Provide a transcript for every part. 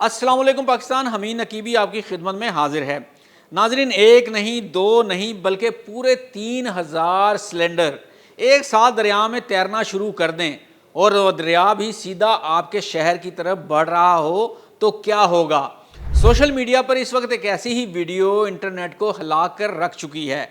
अस्सलाम वालेकुम पाकिस्तान। हमीद नकीबी आपकी खिदमत में हाजिर है। नाजरीन, एक नहीं दो नहीं बल्कि पूरे 3000 सिलेंडर एक साथ दरिया में तैरना शुरू कर दें और दरिया भी सीधा आपके शहर की तरफ बढ़ रहा हो तो क्या होगा। सोशल मीडिया पर इस वक्त एक ऐसी ही वीडियो इंटरनेट को हिला कर रख चुकी है।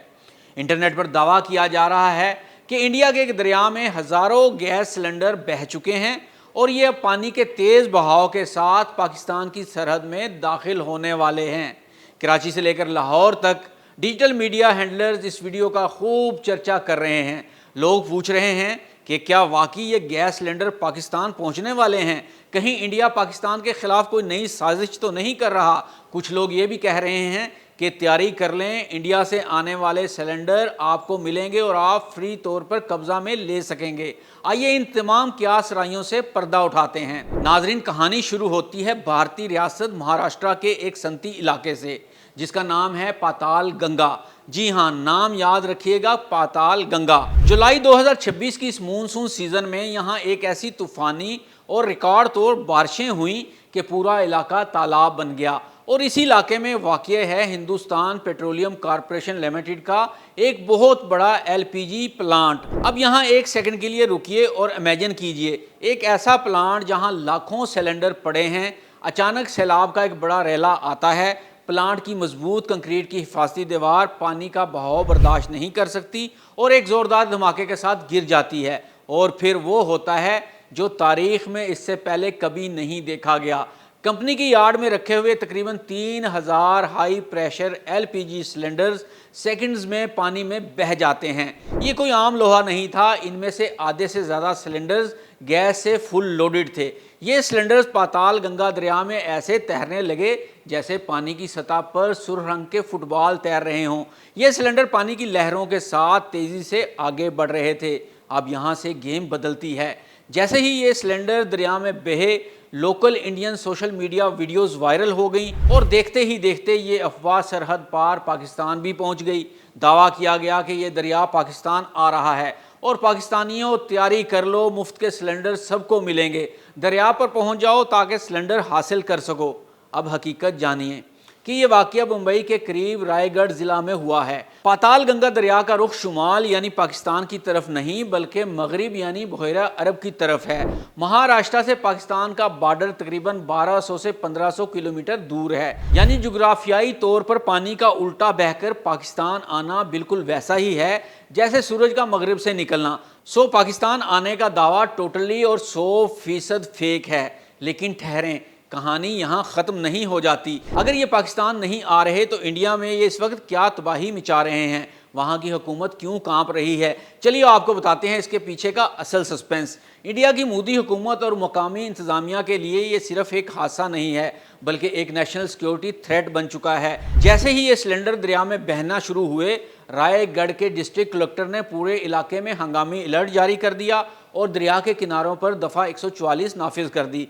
इंटरनेट पर दावा किया जा रहा है कि इंडिया के एक दरिया में हज़ारों गैस सिलेंडर बह चुके हैं और ये अब पानी के तेज़ बहाव के साथ पाकिस्तान की सरहद में दाखिल होने वाले हैं। कराची से लेकर लाहौर तक डिजिटल मीडिया हैंडलर्स इस वीडियो का खूब चर्चा कर रहे हैं। लोग पूछ रहे हैं कि क्या वाकई ये गैस सिलेंडर पाकिस्तान पहुंचने वाले हैं। कहीं इंडिया पाकिस्तान के खिलाफ कोई नई साजिश तो नहीं कर रहा। कुछ लोग ये भी कह रहे हैं कि तैयारी कर लें, इंडिया से आने वाले सिलेंडर आपको मिलेंगे और आप फ्री तौर पर कब्जा में ले सकेंगे। आइए इन तमाम क़ियास राइयों से पर्दा उठाते हैं। नाजरीन, कहानी शुरू होती है भारतीय रियासत महाराष्ट्र के एक सनती इलाके से जिसका नाम है पाताल गंगा। जी हाँ, नाम याद रखिएगा, पाताल गंगा। जुलाई 2026 की इस मानसून सीजन में यहाँ एक ऐसी तूफानी और रिकॉर्ड तोड़ बारिशें हुई कि पूरा इलाका तालाब बन गया। और इसी इलाके में वाक़या है हिंदुस्तान पेट्रोलियम कॉरपोरेशन लिमिटेड का एक बहुत बड़ा एलपीजी प्लांट। अब यहाँ एक सेकंड के लिए रुकिए और इमेजिन कीजिए एक ऐसा प्लांट जहाँ लाखों सिलेंडर पड़े हैं। अचानक सैलाब का एक बड़ा रेला आता है। प्लांट की मजबूत कंक्रीट की हिफाजती दीवार पानी का बहाव बर्दाश्त नहीं कर सकती और एक ज़ोरदार धमाके के साथ गिर जाती है। और फिर वो होता है जो तारीख में इससे पहले कभी नहीं देखा गया। कंपनी की यार्ड में रखे हुए तकरीबन 3000 high pressure LPG cylinders seconds में पानी में बह जाते हैं। ये कोई आम लोहा नहीं था। इनमें से आधे से ज़्यादा सिलेंडर्स गैस से फुल लोडेड थे। ये सिलेंडर्स पाताल गंगा दरिया में ऐसे तैरने लगे जैसे पानी की सतह पर सुर्ख रंग के फुटबॉल तैर रहे हों। ये सिलेंडर पानी की लहरों के साथ तेज़ी से आगे बढ़ रहे थे। अब यहाँ से गेम बदलती है। जैसे ही ये सिलेंडर दरिया में बहे, local Indian social media videos viral हो गई और देखते ही देखते ये अफवाह सरहद पार पाकिस्तान भी पहुंच गई। दावा किया गया कि ये दरिया पाकिस्तान आ रहा है और पाकिस्तानियों तैयारी कर लो, मुफ्त के सिलेंडर सबको मिलेंगे। दरिया पर पहुंच जाओ ताकि सिलेंडर हासिल कर सको। अब हकीकत जानिए कि ये वाक़या मुंबई के करीब रायगढ़ ज़िला में हुआ है। पाताल गंगा दरिया का रुख शुमाल यानी पाकिस्तान की तरफ नहीं बल्कि मगरिब यानी बहरा अरब की तरफ है। महाराष्ट्र से पाकिस्तान का बॉर्डर तकरीबन 1200 से 1500 किलोमीटर दूर है। यानी जुग्राफियाई तौर पर पानी का उल्टा बहकर पाकिस्तान आना बिल्कुल वैसा ही है जैसे सूरज का मगरिब से निकलना। सो पाकिस्तान आने का दावा टोटली और 100% फेक है। लेकिन ठहरें, कहानी यहाँ ख़त्म नहीं हो जाती। अगर ये पाकिस्तान नहीं आ रहे तो इंडिया में ये इस वक्त क्या तबाही मचा रहे हैं, वहाँ की हुकूमत क्यों कांप रही है। चलिए आपको बताते हैं इसके पीछे का असल सस्पेंस। इंडिया की मोदी हुकूमत और मकामी इंतज़ामिया के लिए ये सिर्फ एक हादसा नहीं है बल्कि एक नेशनल सिक्योरिटी थ्रेट बन चुका है। जैसे ही ये सिलेंडर दरिया में बहना शुरू हुए, रायगढ़ के डिस्ट्रिक्ट कलेक्टर ने पूरे इलाके में हंगामी अलर्ट जारी कर दिया और दरिया के किनारों पर दफ़ा 144 नाफिज कर दी।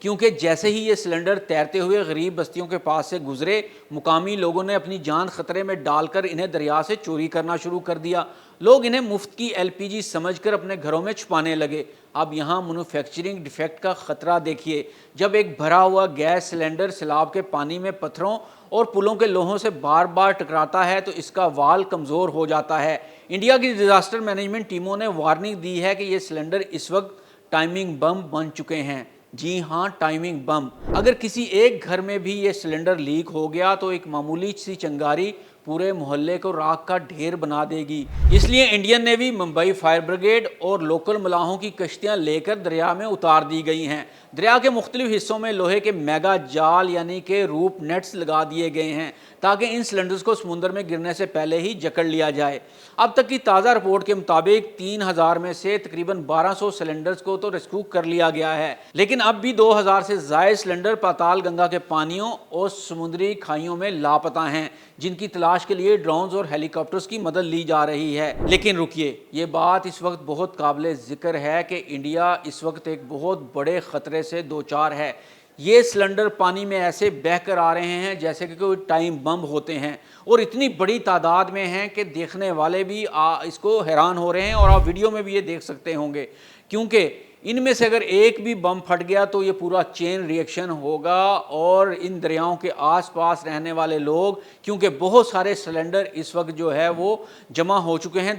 क्योंकि जैसे ही ये सिलेंडर तैरते हुए गरीब बस्तियों के पास से गुजरे, मुकामी लोगों ने अपनी जान खतरे में डालकर इन्हें दरिया से चोरी करना शुरू कर दिया। लोग इन्हें मुफ्त की एलपीजी समझकर अपने घरों में छुपाने लगे। अब यहाँ मैन्युफैक्चरिंग डिफेक्ट का ख़तरा देखिए। जब एक भरा हुआ गैस सिलेंडर सैलाब के पानी में पत्थरों और पुलों के लोहों से बार बार टकराता है तो इसका वाल कमज़ोर हो जाता है। इंडिया की डिज़ास्टर मैनेजमेंट टीमों ने वार्निंग दी है कि ये सिलेंडर इस वक्त टाइमिंग बम बन चुके हैं। जी हाँ, टाइमिंग बम। अगर किसी एक घर में भी ये सिलेंडर लीक हो गया तो एक मामूली सी चिंगारी पूरे मोहल्ले को राख का ढेर बना देगी। इसलिए Indian navy, Mumbai fire brigade और लोकल मलाहों की कश्तियां लेकर दरिया में उतार दी गई हैं। दरिया के मुख्तलिफ हिस्सों में लोहे के मेगा जाल यानी कि रूप नेट्स लगा दिए गए हैं ताकि इन सिलेंडर्स को समुद्र में गिरने से पहले ही जकड़ लिया जाए। अब तक की ताज़ा रिपोर्ट के मुताबिक 3000 में से तकरीबन 1200 सिलेंडर्स को तो रेस्क्यू कर लिया गया है, लेकिन अब भी 2000 से ज़ायद सिलेंडर पाताल गंगा के पानियों और समुद्री खाइयों में लापता हैं, जिनकी तलाश के लिए ड्रोन्स और हेलीकॉप्टर्स की मदद ली जा रही है। लेकिन रुकिए, ये बात इस वक्त बहुत काबिल ज़िक्र है कि इंडिया इस वक्त एक बहुत बड़े ख़तरे से दो चार है। ये सिलेंडर पानी में ऐसे बह कर आ रहे हैं जैसे कि कोई टाइम बम होते हैं और इतनी बड़ी तादाद में हैं कि देखने वाले भी इसको हैरान हो रहे हैं और आप वीडियो में भी ये देख सकते होंगे। क्योंकि ان میں سے اگر ایک بھی بم پھٹ گیا تو یہ پورا چین ریئیکشن ہوگا، اور ان دریاؤں کے آس پاس رہنے والے لوگ، کیونکہ بہت سارے سلنڈر اس وقت جو ہے وہ جمع ہو چکے ہیں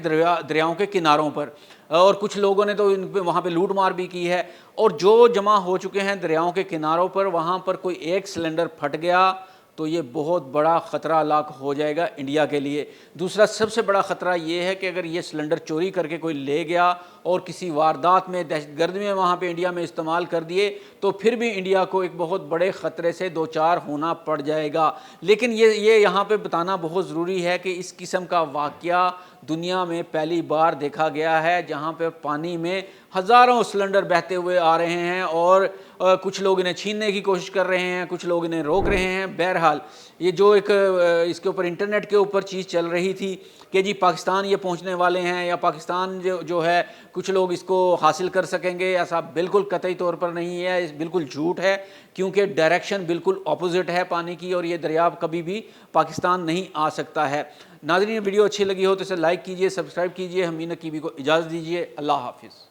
دریاؤں کے کناروں پر، اور کچھ لوگوں نے تو ان پہ وہاں پہ لوٹ مار بھی کی ہے، اور جو جمع ہو چکے ہیں دریاؤں کے کناروں پر، وہاں پر کوئی ایک سلنڈر پھٹ گیا تو یہ بہت بڑا خطرہ لاحق ہو جائے گا انڈیا کے لیے۔ دوسرا سب سے بڑا خطرہ یہ ہے کہ اگر یہ سلنڈر چوری کر کے کوئی لے گیا اور کسی واردات میں، دہشت گردی میں وہاں پہ انڈیا میں استعمال کر دیے، تو پھر بھی انڈیا کو ایک بہت بڑے خطرے سے دوچار ہونا پڑ جائے گا۔ لیکن یہ یہاں پہ بتانا بہت ضروری ہے کہ اس قسم کا واقعہ دنیا میں پہلی بار دیکھا گیا ہے، جہاں پہ پانی میں ہزاروں سلنڈر بہتے ہوئے آ رہے ہیں، اور کچھ لوگ انہیں چھیننے کی کوشش کر رہے ہیں، کچھ لوگ انہیں روک رہے ہیں۔ بہرحال یہ جو ایک اس کے اوپر انٹرنیٹ کے اوپر چیز چل رہی تھی کہ جی پاکستان یہ پہنچنے والے ہیں، یا پاکستان جو ہے کچھ لوگ اس کو حاصل کر سکیں گے، ایسا بالکل قطعی طور پر نہیں ہے، بالکل جھوٹ ہے، کیونکہ ڈائریکشن بالکل اپوزٹ ہے پانی کی، اور یہ دریا کبھی بھی پاکستان نہیں آ سکتا ہے۔ ناظرین، ویڈیو اچھی لگی ہو تو اسے لائک کیجئے، سبسکرائب کیجئے۔ ہمیں نقیبی کو اجازت دیجئے۔ اللہ حافظ۔